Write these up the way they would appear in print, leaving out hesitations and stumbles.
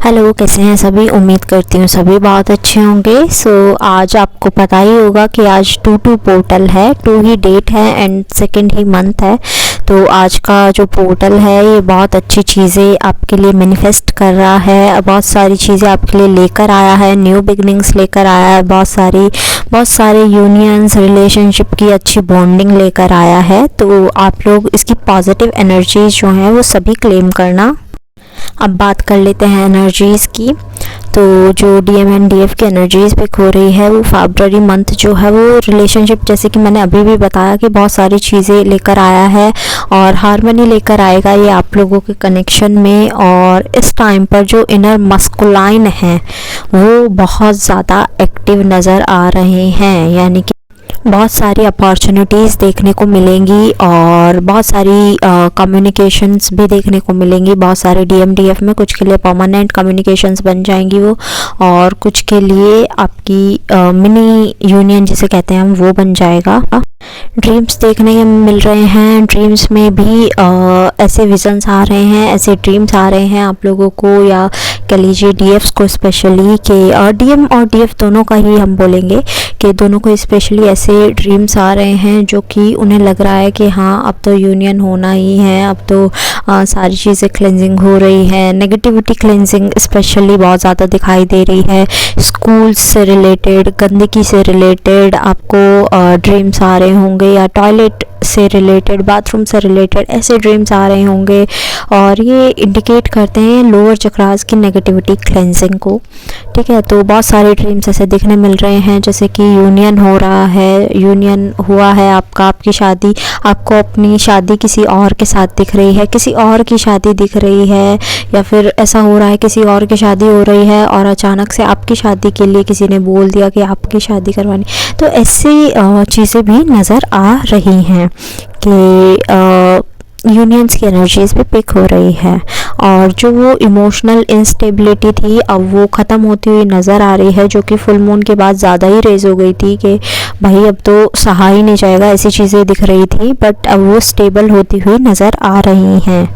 Hello, कैसे हैं सभी। उम्मीद करती हूँ सभी बहुत अच्छे होंगे। आज आपको पता ही होगा कि आज 2/2 पोर्टल है। 2 ही डेट है एंड सेकंड ही मंथ है। तो आज का जो पोर्टल है ये बहुत अच्छी चीज़ें आपके लिए मैनिफेस्ट कर रहा है, बहुत सारी चीज़ें आपके लिए लेकर आया है, न्यू बिगनिंग्स लेकर आया है, बहुत सारे यूनियंस, रिलेशनशिप की अच्छी बॉन्डिंग लेकर आया है। तो आप लोग इसकी पॉजिटिव एनर्जीज जो हैं वो सभी क्लेम करना। अब बात कर लेते हैं एनर्जीज़ की। तो जो डीएम एंड डीएफ की एनर्जीज़ पिक हो रही है वो फरवरी मंथ जो है वो रिलेशनशिप, जैसे कि मैंने अभी भी बताया कि बहुत सारी चीज़ें लेकर आया है और हार्मनी लेकर आएगा ये आप लोगों के कनेक्शन में। और इस टाइम पर जो इनर मस्कुलाइन है वो बहुत ज़्यादा एक्टिव नज़र आ रहे हैं, यानी कि बहुत सारी अपॉर्चुनिटीज़ देखने को मिलेंगी और बहुत सारी कम्युनिकेशंस भी देखने को मिलेंगी। बहुत सारे डीएम डीएफ में कुछ के लिए परमानेंट कम्युनिकेशंस बन जाएंगी वो, और कुछ के लिए आपकी मिनी यूनियन जिसे कहते हैं हम वो बन जाएगा। ड्रीम्स देखने को मिल रहे हैं। ड्रीम्स में भी ऐसे विजन्स आ रहे हैं, ऐसे ड्रीम्स आ रहे हैं आप लोगों को, या कह लीजिए डीएफ्स को स्पेशली, कि डीएम और डीएफ दोनों का ही हम बोलेंगे कि दोनों को स्पेशली ऐसे ड्रीम्स आ रहे हैं जो कि उन्हें लग रहा है कि हाँ अब तो यूनियन होना ही है, अब तो सारी चीज़ें क्लेंजिंग हो रही है। नेगेटिविटी क्लेंजिंग स्पेशली बहुत ज़्यादा दिखाई दे रही है। स्कूल्स से रिलेटेड, गंदगी से रिलेटेड आपको ड्रीम्स आ रहे होंगे, या टॉयलेट से रिलेटेड, बाथरूम से रिलेटेड ऐसे ड्रीम्स आ रहे होंगे, और ये इंडिकेट करते हैं लोअर चक्रास की नेगेटिविटी क्लेंजिंग को। ठीक है, तो बहुत सारे ड्रीम्स ऐसे दिखने मिल रहे हैं जैसे कि यूनियन हो रहा है, यूनियन हुआ है आपका, आपकी शादी, आपको अपनी शादी किसी और के साथ दिख रही है, किसी और की शादी दिख रही है, या फिर ऐसा हो रहा है किसी और की शादी हो रही है और अचानक से आपकी शादी के लिए किसी ने बोल दिया कि आपकी शादी करवानी। तो ऐसी चीज़ें भी नज़र आ रही हैं कि यूनियंस की एनर्जीज भी पिक हो रही है। और जो वो इमोशनल इंस्टेबिलिटी थी अब वो ख़त्म होती हुई नज़र आ रही है, जो कि फुल मून के बाद ज़्यादा ही रेज हो गई थी कि भाई अब तो सहा ही नहीं जाएगा, ऐसी चीज़ें दिख रही थी। बट अब वो स्टेबल होती हुई नज़र आ रही हैं।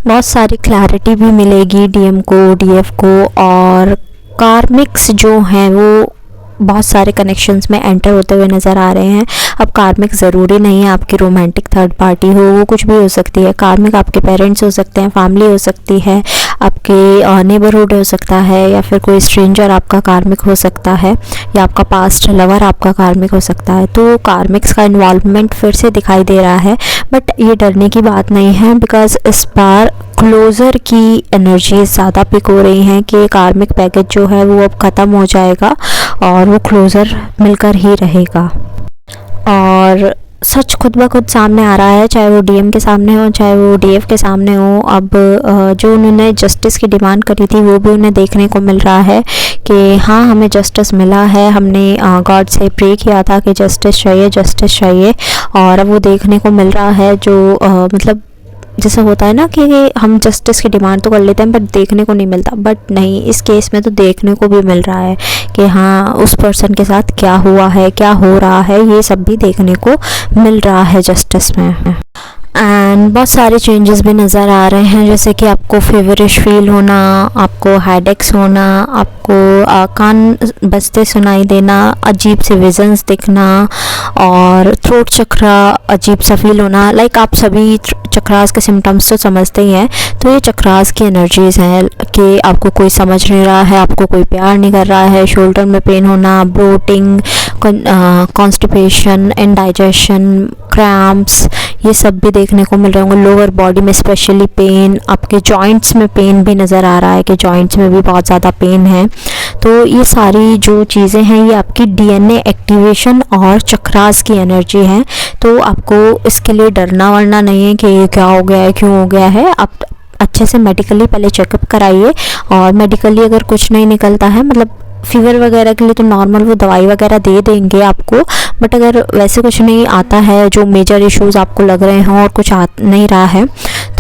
बहुत सारी क्लैरिटी भी मिलेगी डीएम को, डीएफ को, और कार्मिक्स जो हैं वो बहुत सारे कनेक्शंस में एंटर होते हुए नज़र आ रहे हैं। अब कार्मिक ज़रूरी नहीं है आपकी रोमांटिक थर्ड पार्टी हो, वो कुछ भी हो सकती है। कार्मिक आपके पेरेंट्स हो सकते हैं, फैमिली हो सकती है, आपके नेबरहुड हो सकता है, या फिर कोई स्ट्रेंजर आपका कार्मिक हो सकता है, या आपका पास्ट लवर आपका कार्मिक हो सकता है। तो कार्मिक्स का इन्वॉल्वमेंट फिर से दिखाई दे रहा है, बट ये डरने की बात नहीं है, बिकॉज इस बार क्लोज़र की एनर्जी ज़्यादा पिक हो रही हैं कि कार्मिक पैकेज जो है वो अब ख़त्म हो जाएगा और वो क्लोज़र मिलकर ही रहेगा। और सच खुद ब खुद सामने आ रहा है, चाहे वो डीएम के सामने हो, चाहे वो डीएफ के सामने हो। अब जो उन्होंने जस्टिस की डिमांड करी थी वो भी उन्हें देखने को मिल रहा है कि हाँ हमें जस्टिस मिला है। हमने गॉड से प्रे किया था कि जस्टिस चाहिए, जस्टिस चाहिए, और अब वो देखने को मिल रहा है। जो मतलब जैसा होता है ना कि हम जस्टिस की डिमांड तो कर लेते हैं बट देखने को नहीं मिलता, बट नहीं, इस केस में तो देखने को भी मिल रहा है कि हाँ उस पर्सन के साथ क्या हुआ है, क्या हो रहा है, ये सब भी देखने को मिल रहा है जस्टिस में। एंड बहुत सारे चेंजेस भी नज़र आ रहे हैं, जैसे कि आपको फेवरिश फील होना, आपको हेडेक्स होना, आपको कान बजते सुनाई देना, अजीब से विजन्स दिखना, और थ्रोट चक्रा अजीब सा फील होना। लाइक आप सभी चक्रास के सिम्टम्स तो समझते ही हैं। तो ये चक्रास की एनर्जीज़ हैं कि आपको कोई समझ नहीं रहा है, आपको कोई प्यार नहीं कर रहा है, शोल्डर में पेन होना, ब्लोटिंग, कॉन्स्टिपेशन, इंडाइजेशन, क्रैम्प्स, ये सब भी देखने को मिल रहे होंगे। लोअर बॉडी में स्पेशली पेन, आपके जॉइंट्स में पेन भी नज़र आ रहा है कि जॉइंट्स में भी बहुत ज़्यादा पेन है। तो ये सारी जो चीज़ें हैं ये आपकी डीएनए एक्टिवेशन और चक्रास की एनर्जी है। तो आपको इसके लिए डरना वरना नहीं है कि ये क्या हो गया है, क्यों हो गया है। आप अच्छे से मेडिकली पहले चेकअप कराइए, और मेडिकली अगर कुछ नहीं निकलता है, मतलब फीवर वगैरह के लिए तो नॉर्मल वो दवाई वगैरह दे देंगे आपको, बट अगर वैसे कुछ नहीं आता है, जो मेजर इश्यूज़ आपको लग रहे हों और कुछ आ नहीं रहा है,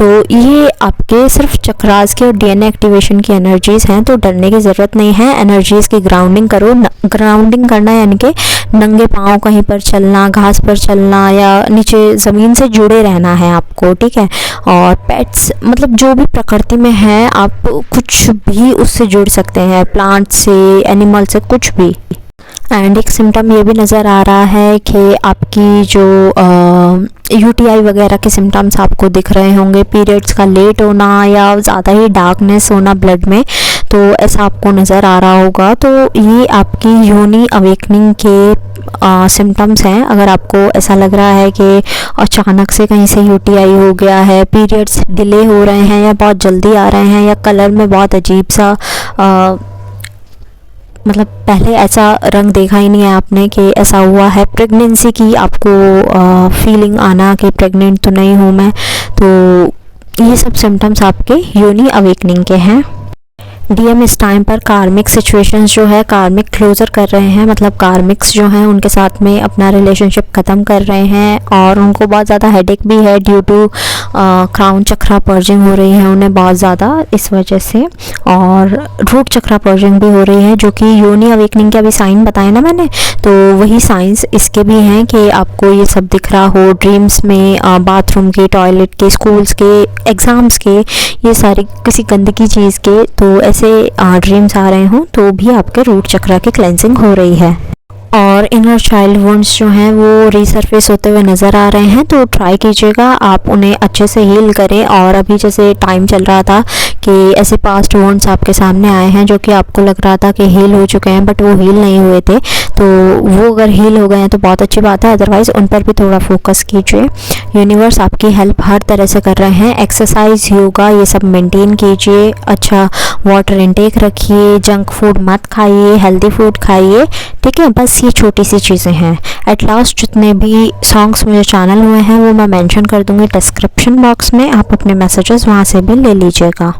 तो ये आपके सिर्फ चक्रास के और डीएनए एक्टिवेशन की एनर्जीज़ हैं, तो डरने की ज़रूरत नहीं है। एनर्जीज़ की ग्राउंडिंग करो। ग्राउंडिंग करना यानी कि नंगे पाँव कहीं पर चलना, घास पर चलना या नीचे ज़मीन से जुड़े रहना है आपको, ठीक है। और पेट्स मतलब जो भी प्रकृति में है, आप कुछ भी उससे जुड़ सकते हैं, प्लांट से, एनिमल से, कुछ भी। एंड एक सिम्टम ये भी नज़र आ रहा है कि आपकी जो यूटीआई वगैरह के सिम्टम्स आपको दिख रहे होंगे, पीरियड्स का लेट होना या ज़्यादा ही डार्कनेस होना ब्लड में, तो ऐसा आपको नज़र आ रहा होगा। तो ये आपकी योनि अवेकनिंग के सिम्टम्स हैं। अगर आपको ऐसा लग रहा है कि अचानक से कहीं से यूटीआई हो गया है, पीरियड्स डिले हो रहे हैं या बहुत जल्दी आ रहे हैं, या कलर में बहुत अजीब सा मतलब पहले ऐसा रंग देखा ही नहीं है आपने कि ऐसा हुआ है, प्रेगनेंसी की आपको फीलिंग आना कि प्रेग्नेंट तो नहीं हूँ मैं, तो ये सब सिम्टम्स आपके योनि अवेकनिंग के हैं। डीएम इस टाइम पर कार्मिक सिचुएशंस जो है, कार्मिक क्लोजर कर रहे हैं, मतलब कार्मिक्स जो हैं उनके साथ में अपना रिलेशनशिप ख़त्म कर रहे हैं, और उनको बहुत ज़्यादा हेडेक भी है due to crown chakra purging हो रही है उन्हें बहुत ज़्यादा इस वजह से, और रूट चक्रा पर्जिंग भी हो रही है, जो कि योनि अवेकनिंग के अभी साइन बताए ना मैंने, तो वही साइंस इसके भी हैं कि आपको ये सब दिख रहा हो ड्रीम्स में, बाथरूम के, टॉयलेट के, स्कूल्स के, एग्ज़ाम्स के, ये सारी किसी गंदगी चीज़ के, तो ऐसे ड्रीम्स आ रहे हों तो भी आपके रूट चक्रा की क्लेंजिंग हो रही है। और इनर चाइल्ड वुंड्स जो हैं वो रीसर्फेस होते हुए नज़र आ रहे हैं, तो ट्राई कीजिएगा आप उन्हें अच्छे से हील करें। और अभी जैसे टाइम चल रहा था कि ऐसे पास्ट वुंड्स आपके सामने आए हैं जो कि आपको लग रहा था कि हील हो चुके हैं, बट वो हील नहीं हुए थे, तो वो अगर हील हो गए हैं तो बहुत अच्छी बात है, अदरवाइज़ उन पर भी थोड़ा फोकस कीजिए। यूनिवर्स आपकी हेल्प हर तरह से कर रहे हैं। एक्सरसाइज, योगा, ये सब मेंटेन कीजिए, अच्छा वाटर इनटेक रखिए, जंक फूड मत खाइए, हेल्दी फूड खाइए, ठीक है। बस ये छोटी सी चीज़ें हैं। एट लास्ट जितने भी सॉन्ग्स मेरे चैनल हुए हैं वो मैं मेंशन कर दूँगी डिस्क्रिप्शन बॉक्स में, आप अपने मैसेजेस वहाँ से भी ले लीजिएगा।